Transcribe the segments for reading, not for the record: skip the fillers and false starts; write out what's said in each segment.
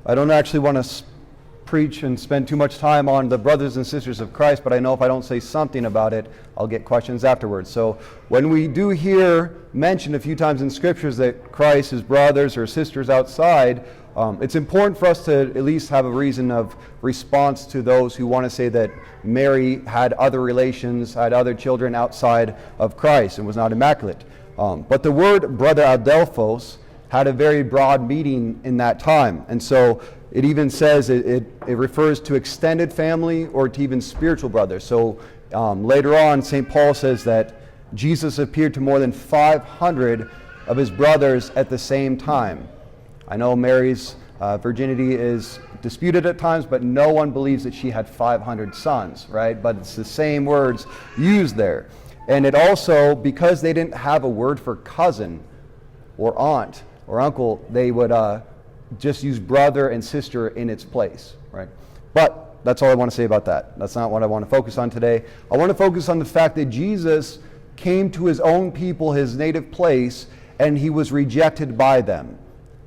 I don't actually want to preach and spend too much time on the brothers and sisters of Christ, but I know if I don't say something about it, I'll get questions afterwards. So when we do hear mentioned a few times in scriptures that Christ, his brothers or sisters outside, it's important for us to at least have a reason of response to those who want to say that Mary had other relations, had other children outside of Christ and was not immaculate. But the word brother adelphos had a very broad meaning in that time. And so it even says it refers to extended family or to even spiritual brothers. So later on, St. Paul says that Jesus appeared to more than 500 of his brothers at the same time. I know Mary's virginity is disputed at times, but no one believes that she had 500 sons, right? But it's the same words used there. And it also, because they didn't have a word for cousin or aunt or uncle, they would just use brother and sister in its place, right? But that's all I want to say about that. That's not what I want to focus on today. I want to focus on the fact that Jesus came to his own people, his native place, and he was rejected by them.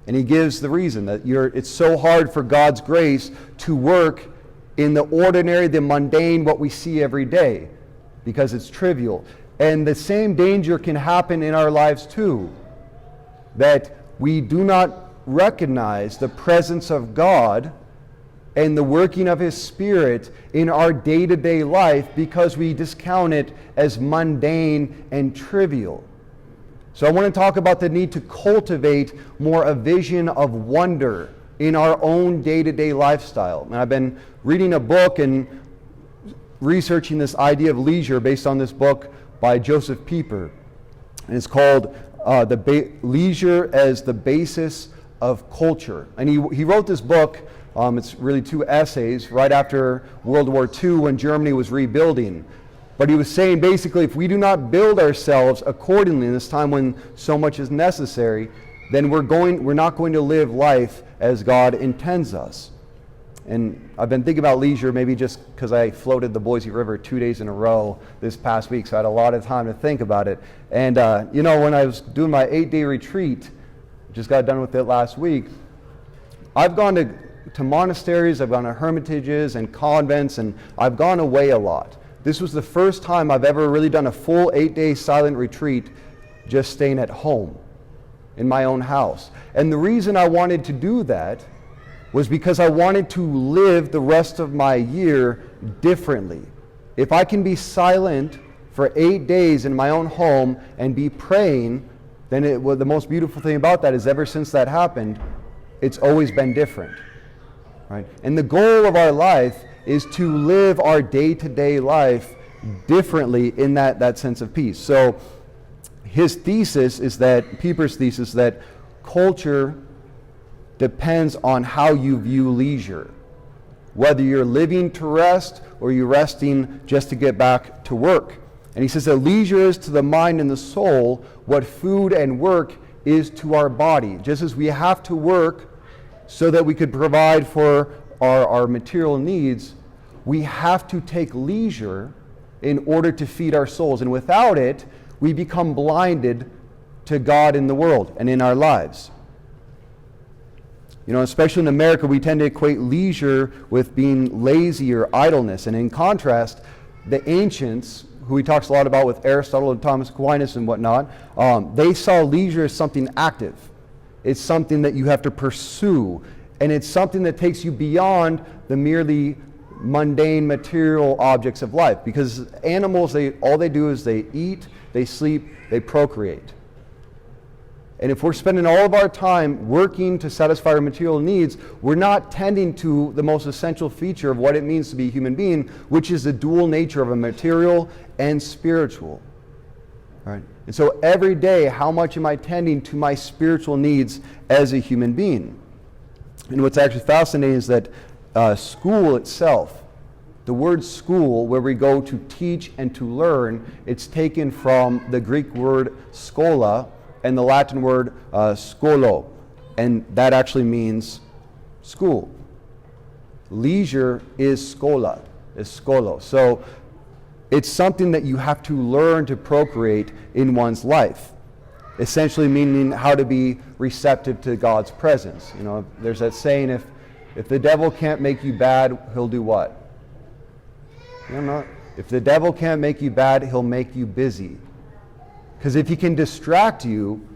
And he gives the reason that it's so hard for God's grace to work in the ordinary, the mundane, what we see every day, because it's trivial. And the same danger can happen in our lives too, that we do not recognize the presence of God and the working of his Spirit in our day-to-day life because we discount it as mundane and trivial. So I want to talk about the need to cultivate more a vision of wonder in our own day-to-day lifestyle. And I've been reading a book and researching this idea of leisure based on this book by Joseph Pieper. And it's called Leisure as the Basis of Culture. And he wrote this book, it's really 2 essays, right after World War II when Germany was rebuilding. But he was saying basically if we do not build ourselves accordingly in this time when so much is necessary, then we're not going to live life as God intends us. And I've been thinking about leisure maybe just because I floated the Boise River 2 days in a row this past week, so I had a lot of time to think about it. And when I was doing my 8-day retreat, just got done with it last week, I've gone to monasteries, I've gone to hermitages and convents, and I've gone away a lot. This was the first time I've ever really done a full 8-day silent retreat just staying at home in my own house. And the reason I wanted to do that was because I wanted to live the rest of my year differently. If I can be silent for 8 days in my own home and be praying, then the most beautiful thing about that is ever since that happened, it's always been different, right? And the goal of our life is to live our day-to-day life differently in that sense of peace. So his thesis is that, Pieper's thesis, that culture depends on how you view leisure. Whether you're living to rest or you're resting just to get back to work. And he says that leisure is to the mind and the soul what food and work is to our body. Just as we have to work so that we could provide for our material needs, we have to take leisure in order to feed our souls. And without it, we become blinded to God in the world and in our lives. Especially in America, we tend to equate leisure with being lazy or idleness. And in contrast, the ancients, who he talks a lot about with Aristotle and Thomas Aquinas and whatnot, they saw leisure as something active. It's something that you have to pursue. And it's something that takes you beyond the merely mundane material objects of life. Because animals, all they do is they eat, they sleep, they procreate. And if we're spending all of our time working to satisfy our material needs, we're not tending to the most essential feature of what it means to be a human being, which is the dual nature of a material and spiritual. Right? And so every day, how much am I tending to my spiritual needs as a human being? And what's actually fascinating is that school itself, the word school, where we go to teach and to learn, it's taken from the Greek word schola and the Latin word skolo, and that actually means school. Leisure is schola, is skolo. So it's something that you have to learn to procreate in one's life, essentially meaning how to be receptive to God's presence. There's that saying, If the devil can't make you bad, he'll do what? If the devil can't make you bad, he'll make you busy. Because if he can distract you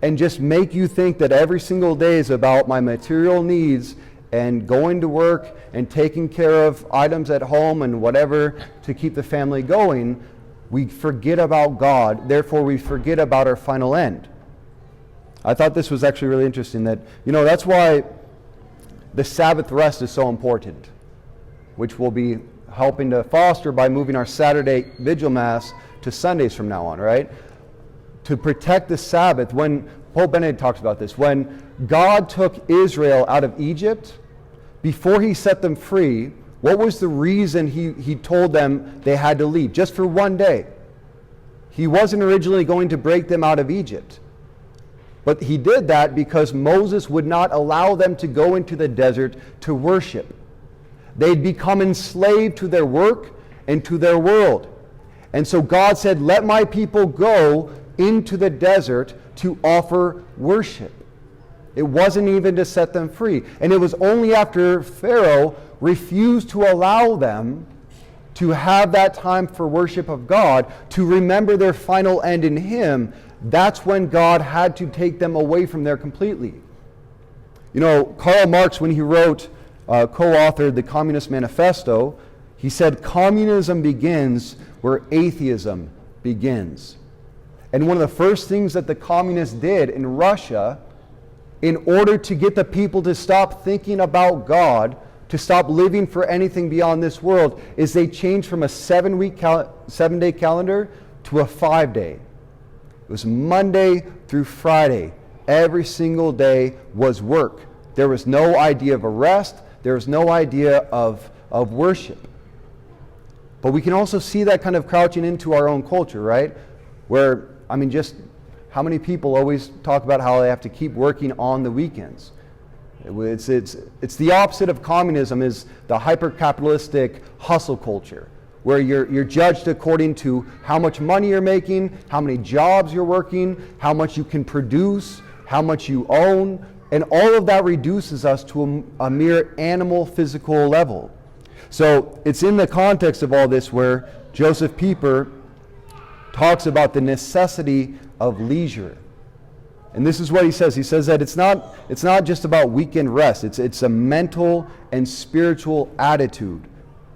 and just make you think that every single day is about my material needs and going to work and taking care of items at home and whatever to keep the family going, we forget about God. Therefore, we forget about our final end. I thought this was actually really interesting that, that's why the Sabbath rest is so important, which we'll be helping to foster by moving our Saturday vigil mass to Sundays from now on, right? To protect the Sabbath. When Pope Benedict talks about this, when God took Israel out of Egypt, before he set them free, what was the reason he told them they had to leave? Just for one day. He wasn't originally going to break them out of Egypt. But he did that because Moses would not allow them to go into the desert to worship. They'd become enslaved to their work and to their world. And so God said, let my people go into the desert to offer worship. It wasn't even to set them free. And it was only after Pharaoh refused to allow them to have that time for worship of God, to remember their final end in Him, that's when God had to take them away from there completely. Karl Marx, when he wrote, co-authored the Communist Manifesto, he said, communism begins where atheism begins. And one of the first things that the communists did in Russia, in order to get the people to stop thinking about God, to stop living for anything beyond this world, is they changed from a 7-day calendar to a 5-day. It was Monday through Friday. Every single day was work. There was no idea of a rest. There was no idea of worship. But we can also see that kind of crouching into our own culture, right? Where, just how many people always talk about how they have to keep working on the weekends? It's the opposite of communism, is the hyper-capitalistic hustle culture, where you're judged according to how much money you're making, how many jobs you're working, how much you can produce, how much you own, and all of that reduces us to a mere animal physical level. So it's in the context of all this where Joseph Pieper talks about the necessity of leisure. And this is what he says. He says that it's not just about weekend rest. It's a mental and spiritual attitude.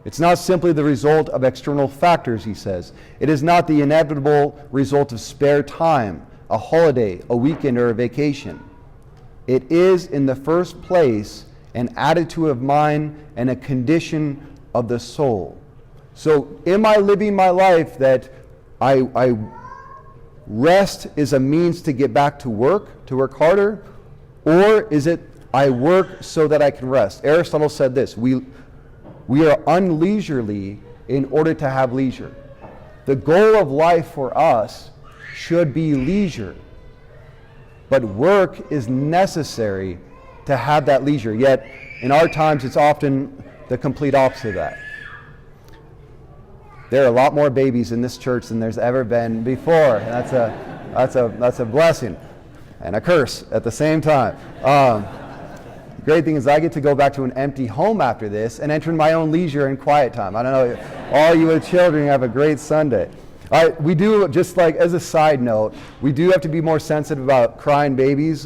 It's not simply the result of external factors, he says. It is not the inevitable result of spare time, a holiday, a weekend, or a vacation. It is, in the first place, an attitude of mind and a condition of the soul. So am I living my life that I rest is a means to get back to work harder? Or is it I work so that I can rest? Aristotle said this, we are unleisurely in order to have leisure. The goal of life for us should be leisure. But work is necessary to have that leisure. Yet, in our times, it's often the complete opposite of that. There are a lot more babies in this church than there's ever been before. That's a blessing and a curse at the same time. The great thing is I get to go back to an empty home after this and enter my own leisure and quiet time. I don't know, all you with children have a great Sunday. We do, just like as a side note, we do have to be more sensitive about crying babies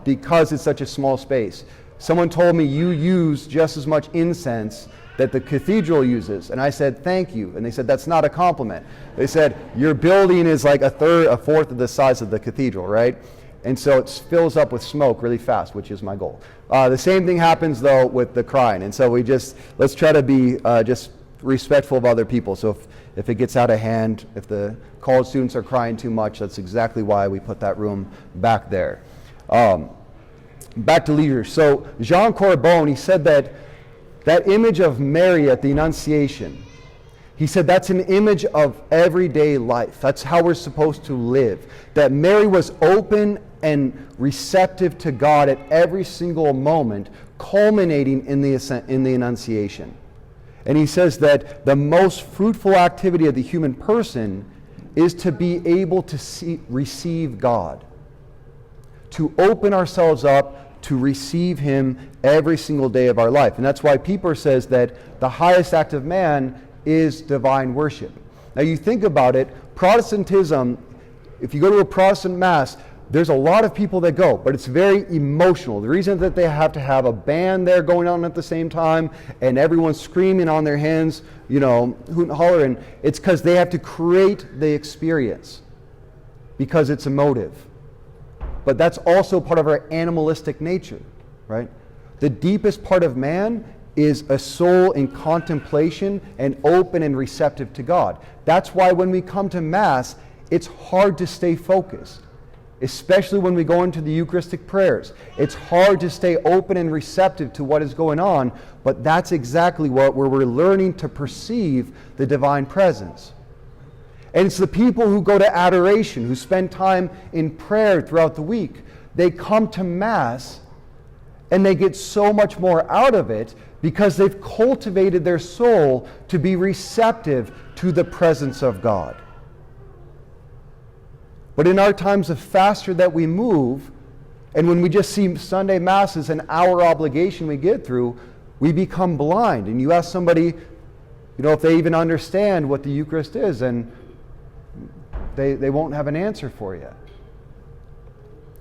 because it's such a small space. Someone told me you use just as much incense that the cathedral uses. And I said, thank you. And they said, that's not a compliment. They said, your building is like a fourth of the size of the cathedral, right? And so it fills up with smoke really fast, which is my goal. The same thing happens, though, with the crying. And so let's try to be just respectful of other people. So if it gets out of hand, if the college students are crying too much, that's exactly why we put that room back there. Back to leisure. So Jean Corbon, he said that image of Mary at the Annunciation, he said that's an image of everyday life. That's how we're supposed to live. That Mary was open and receptive to God at every single moment, culminating in the Annunciation. And he says that the most fruitful activity of the human person is to be able to receive God. To open ourselves up to receive him every single day of our life. And that's why Pieper says that the highest act of man is divine worship. Now you think about it, Protestantism, if you go to a Protestant Mass, there's a lot of people that go, but it's very emotional. The reason that they have to have a band there going on at the same time and everyone's screaming on their hands, you know, hooting and hollering, it's because they have to create the experience because it's emotive. But that's also part of our animalistic nature, right? The deepest part of man is a soul in contemplation and open and receptive to God. That's why when we come to Mass, it's hard to stay focused. Especially when we go into the Eucharistic prayers. It's hard to stay open and receptive to what is going on, but that's exactly where we're learning to perceive the divine presence. And it's the people who go to adoration, who spend time in prayer throughout the week. They come to Mass and they get so much more out of it because they've cultivated their soul to be receptive to the presence of God. But in our times of faster that we move, and when we just see Sunday Mass as an hour obligation we get through, we become blind. And you ask somebody, you know, if they even understand what the Eucharist is, and they won't have an answer for you.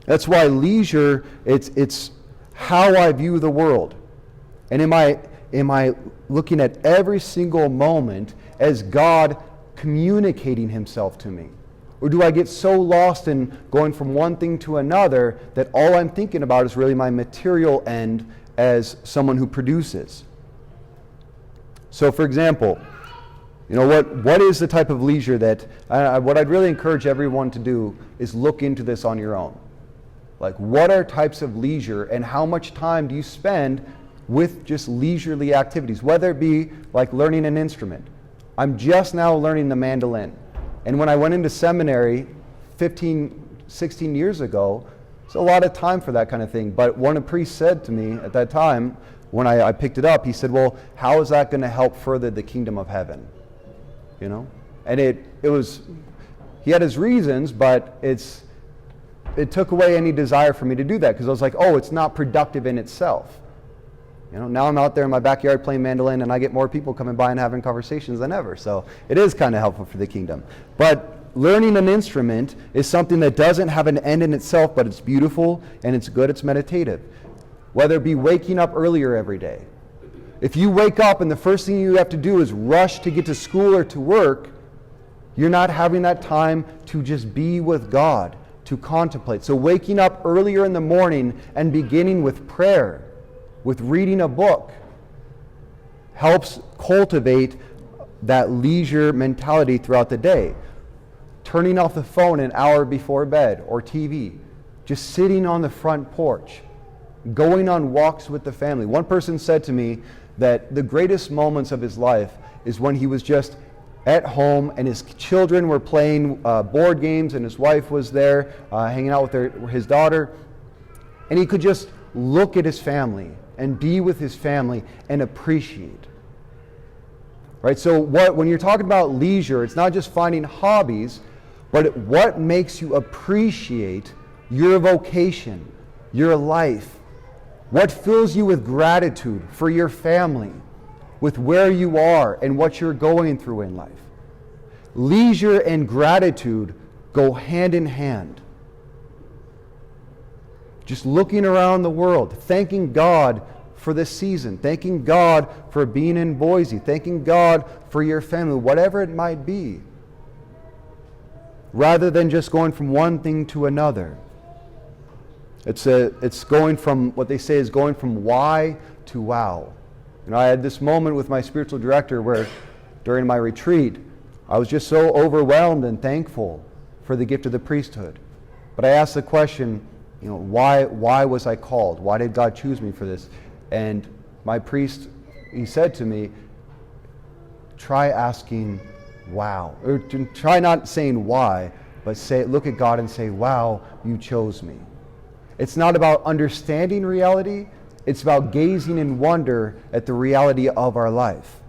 That's why leisure, it's how I view the world. And am I looking at every single moment as God communicating himself to me? Or do I get so lost in going from one thing to another that all I'm thinking about is really my material end as someone who produces? So for example, you know, what is the type of leisure that, what I'd really encourage everyone to do is look into this on your own. Like, what are types of leisure and how much time do you spend with just leisurely activities, whether it be like learning an instrument. I'm just now learning the mandolin. And when I went into seminary 15, 16 years ago, it's a lot of time for that kind of thing. But one of the priests said to me at that time, when I picked it up, he said, well, how is that going to help further the kingdom of heaven? You know? And it was, he had his reasons, but it took away any desire for me to do that, because I was like, oh, it's not productive in itself. You know, now I'm out there in my backyard playing mandolin, and I get more people coming by and having conversations than ever. So it is kind of helpful for the kingdom. But learning an instrument is something that doesn't have an end in itself, but it's beautiful and it's good, it's meditative. Whether it be waking up earlier every day. If you wake up and the first thing you have to do is rush to get to school or to work, you're not having that time to just be with God, to contemplate. So waking up earlier in the morning and beginning with prayer, with reading a book, helps cultivate that leisure mentality throughout the day. Turning off the phone an hour before bed or TV, just sitting on the front porch, going on walks with the family. One person said to me that the greatest moments of his life is when he was just at home and his children were playing board games and his wife was there hanging out with his daughter, and he could just look at his family and be with his family and appreciate. Right? So when you're talking about leisure, it's not just finding hobbies, but what makes you appreciate your vocation, your life? What fills you with gratitude for your family, with where you are and what you're going through in life? Leisure and gratitude go hand in hand. Just looking around the world, thanking God for this season, thanking God for being in Boise, thanking God for your family, whatever it might be, rather than just going from one thing to another. It's going from, what they say is going from why to wow. And I had this moment with my spiritual director where during my retreat, I was just so overwhelmed and thankful for the gift of the priesthood. But I asked the question, you know, why was I called? Why did God choose me for this? And my priest, he said to me, try asking wow. Or try not saying why, but look at God and say, wow, you chose me. It's not about understanding reality, it's about gazing in wonder at the reality of our life.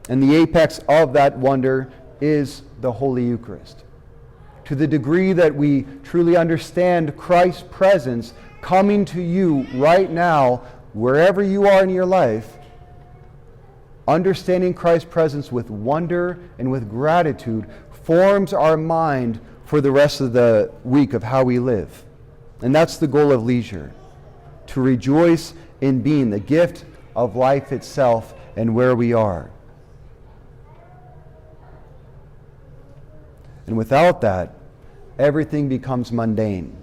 And the apex of that wonder is the Holy Eucharist. To the degree that we truly understand Christ's presence coming to you right now, wherever you are in your life, understanding Christ's presence with wonder and with gratitude forms our mind for the rest of the week of how we live. And that's the goal of leisure, to rejoice in being the gift of life itself and where we are. And without that, everything becomes mundane,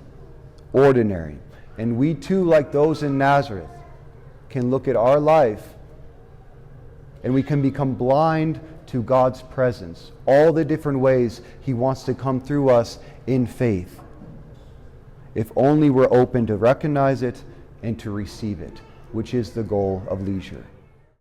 ordinary. And we too, like those in Nazareth, can look at our life and we can become blind to God's presence, all the different ways He wants to come through us in faith, if only we're open to recognize it and to receive it, which is the goal of leisure.